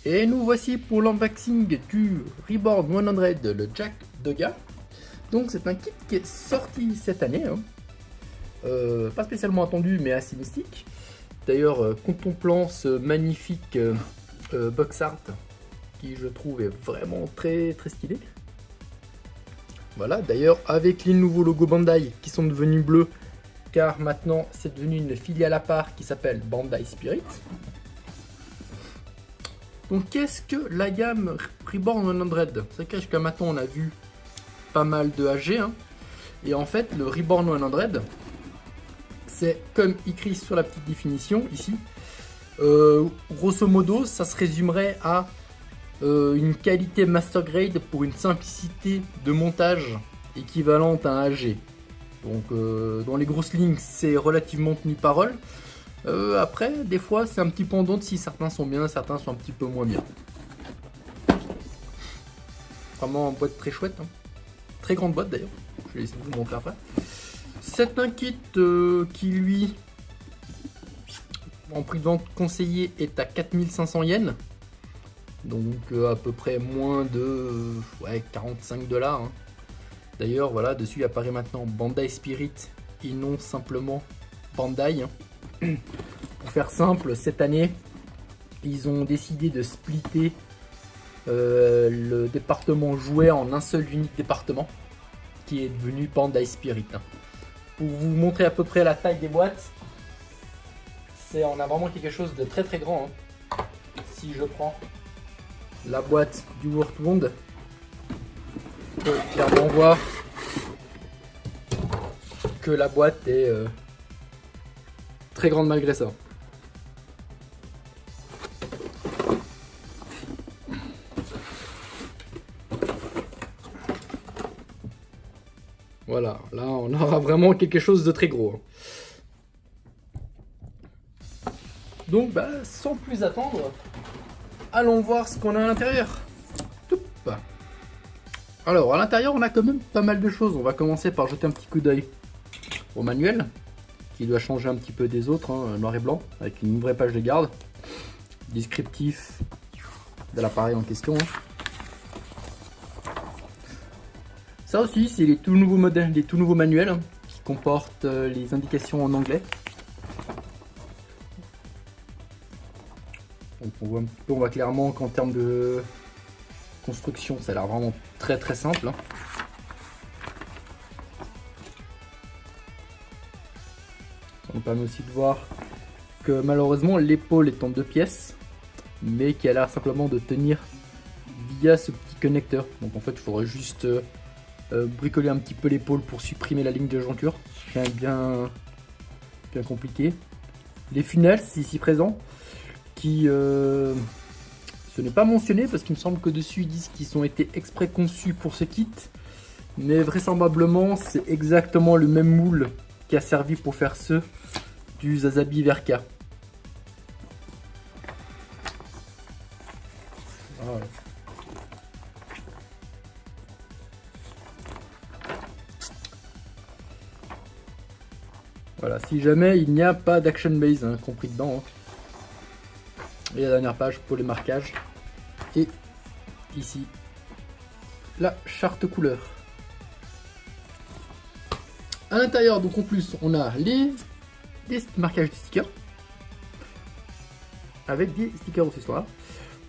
Et nous voici pour l'unboxing du Reborn 100, le Jack Dega. Donc c'est un kit qui est sorti cette année, hein. Pas spécialement attendu mais assez mystique. D'ailleurs contemplant ce magnifique box art qui je trouve est vraiment très stylé. Voilà, d'ailleurs avec les nouveaux logos Bandai qui sont devenus bleus, car maintenant c'est devenu une filiale à part qui s'appelle Bandai Spirit. Donc qu'est-ce que la gamme Reborn 100? C'est que jusqu'à maintenant on a vu pas mal de AG, hein. Et en fait le Reborn 100, c'est comme écrit sur la petite définition ici, grosso modo ça se résumerait à une qualité master grade pour une simplicité de montage équivalente à un AG. Donc dans les grosses lignes c'est relativement tenu parole. Après, des fois, c'est un petit peu en dents si certains sont bien, certains sont un petit peu moins bien. Vraiment, une boîte très chouette, hein. Très grande boîte d'ailleurs. Je vais essayer de vous montrer après. C'est un kit qui, lui, en prix de vente conseillé, est à 4500 yens. Donc, à peu près moins de 45 $. Hein. D'ailleurs, voilà, dessus apparaît maintenant Bandai Spirit et non simplement Bandai. Hein. Pour faire simple, cette année, ils ont décidé de splitter le département jouet en un seul unique département, qui est devenu Bandai Spirit. Pour vous montrer à peu près la taille des boîtes, on a vraiment quelque chose de très grand. Hein. Si je prends la boîte du World, on peut clairement voir que la boîte est très grande malgré ça. Voilà, là on aura vraiment quelque chose de très gros. Donc sans plus attendre, allons voir ce qu'on a à l'intérieur. Alors à l'intérieur on a quand même pas mal de choses. On va commencer par jeter un petit coup d'œil au manuel, qui doit changer un petit peu des autres, hein, noir et blanc, avec une vraie page de garde, descriptif de l'appareil en question. Hein. Ça aussi, c'est les tout nouveaux modèles, les tout nouveaux manuels, hein, qui comportent les indications en anglais. Donc on voit un petit peu, on voit clairement qu'en termes de construction, ça a l'air vraiment très simple. Hein. Ça nous permet aussi de voir que malheureusement l'épaule est en 2 pièces, mais qui a l'air simplement de tenir via ce petit connecteur. Donc en fait il faudrait juste bricoler un petit peu l'épaule pour supprimer la ligne de jointure. C'est bien compliqué. Les funnels, c'est ici présent, qui ce n'est pas mentionné parce qu'il me semble que dessus ils disent qu'ils ont été exprès conçus pour ce kit, mais vraisemblablement c'est exactement le même moule qui a servi pour faire ceux du Zazabi Verka. Voilà. Voilà, si jamais il n'y a pas d'action base compris dedans. Hein. Et la dernière page pour les marquages. Et ici, la charte couleur. À l'intérieur, donc en plus, on a les marquages de stickers. Avec des stickers aussi là.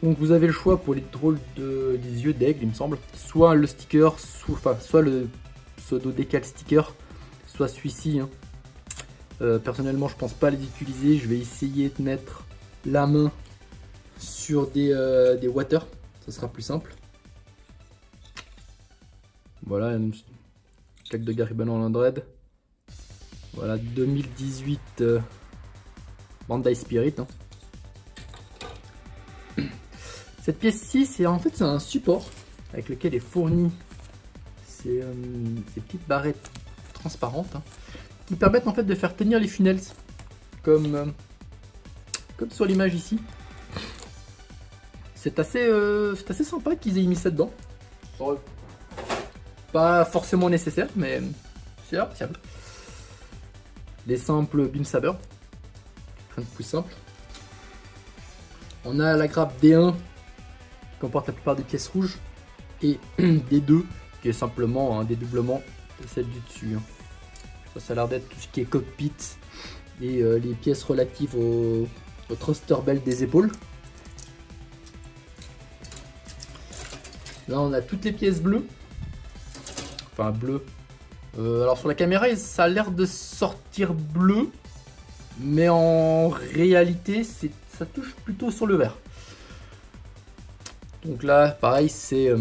Donc vous avez le choix pour les drôles des yeux d'aigle, il me semble. Soit le sticker, soit le pseudo décal sticker, soit celui-ci. Hein. Personnellement, je pense pas les utiliser. Je vais essayer de mettre la main sur des water, ça sera plus simple. Voilà, une plaque de Reborn 100. Voilà, 2018 Bandai Spirit. Hein. Cette pièce-ci, c'est un support avec lequel est fourni ces petites barrettes transparentes. Hein, qui permettent en fait de faire tenir les funnels comme sur l'image ici. C'est assez sympa qu'ils aient mis ça dedans. Pas forcément nécessaire, mais c'est appréciable. Des simples beam saber, rien de plus simple. On a la grappe D1 comporte la plupart des pièces rouges, et D2 qui est simplement un dédoublement de celle du dessus. Ça a l'air d'être tout ce qui est cockpit et les pièces relatives au thruster belt des épaules. Là on a toutes les pièces bleues, enfin bleues. Alors sur la caméra ça a l'air de sortir bleu, mais en réalité ça touche plutôt sur le vert. Donc là pareil c'est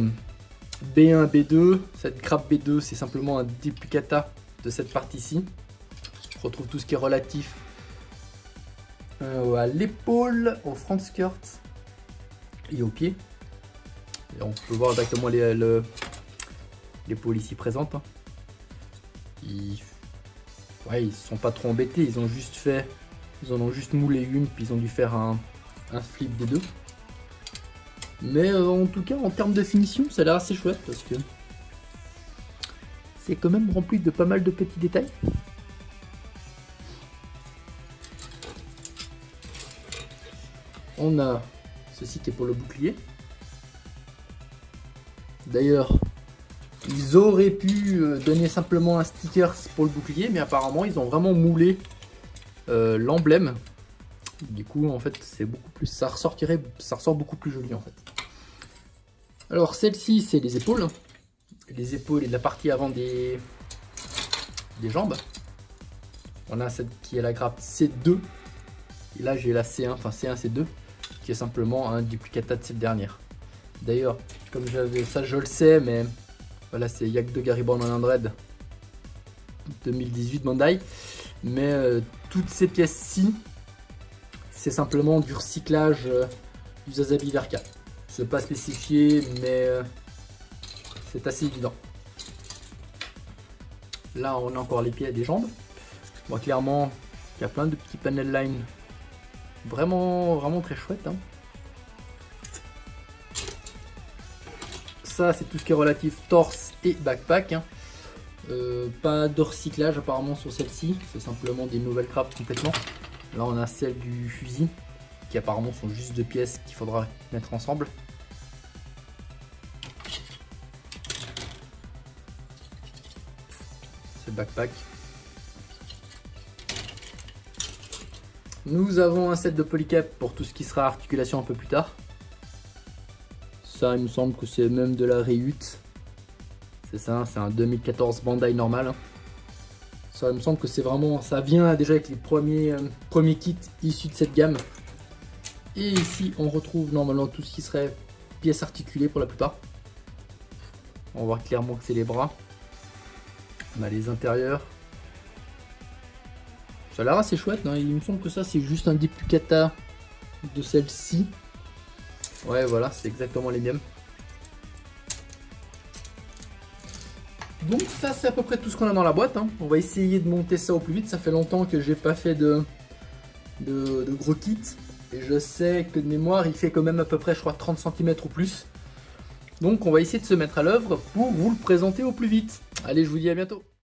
B1, B2, cette grappe B2 c'est simplement un duplicata de cette partie-ci. On retrouve tout ce qui est relatif à l'épaule, au front skirt et au pied. Et on peut voir exactement l'épaule ici présente. Ils sont pas trop embêtés, ils en ont juste moulé une, puis ils ont dû faire un flip des deux. Mais en tout cas, en termes de finition, ça a l'air assez chouette parce que c'est quand même rempli de pas mal de petits détails. On a ceci qui est pour le bouclier. D'ailleurs, ils auraient pu donner simplement un sticker pour le bouclier, mais apparemment ils ont vraiment moulé l'emblème. Du coup, en fait, c'est beaucoup plus, ça ressort beaucoup plus joli en fait. Alors celle-ci, c'est les épaules et la partie avant des jambes. On a cette qui est la grappe C2 et là j'ai la C1, enfin C1 C2 qui est simplement un duplicata de cette dernière. D'ailleurs, comme j'avais ça, je le sais, mais voilà, c'est Yak de Gariban en Android 2018 Bandai. Mais toutes ces pièces-ci, c'est simplement du recyclage du Zazabi Verka. C'est pas spécifié, mais c'est assez évident. Là, on a encore les pieds et les jambes. On voit clairement qu'il y a plein de petits panel line vraiment très chouettes. Hein. Ça, c'est tout ce qui est relatif torse et backpack. Hein. Pas de recyclage apparemment sur celle-ci, c'est simplement des nouvelles grappes complètement. Là, on a celle du fusil qui apparemment sont juste deux pièces qu'il faudra mettre ensemble. C'est le backpack. Nous avons un set de polycap pour tout ce qui sera articulation un peu plus tard. Ça, il me semble que c'est même de la Reut. C'est ça, c'est un 2014 Bandai normal. Ça, il me semble que c'est vraiment, ça vient déjà avec les premiers kits issus de cette gamme. Et ici, on retrouve normalement tout ce qui serait pièces articulées pour la plupart. On voit clairement que c'est les bras. On a les intérieurs. Ça a l'air assez chouette, hein. Il me semble que ça, c'est juste un duplicata de celle-ci. Ouais, voilà, c'est exactement les mêmes. Donc ça, c'est à peu près tout ce qu'on a dans la boîte. Hein. On va essayer de monter ça au plus vite. Ça fait longtemps que j'ai pas fait de gros kits. Et je sais que de mémoire, il fait quand même à peu près, je crois, 30 cm ou plus. Donc on va essayer de se mettre à l'œuvre pour vous le présenter au plus vite. Allez, je vous dis à bientôt.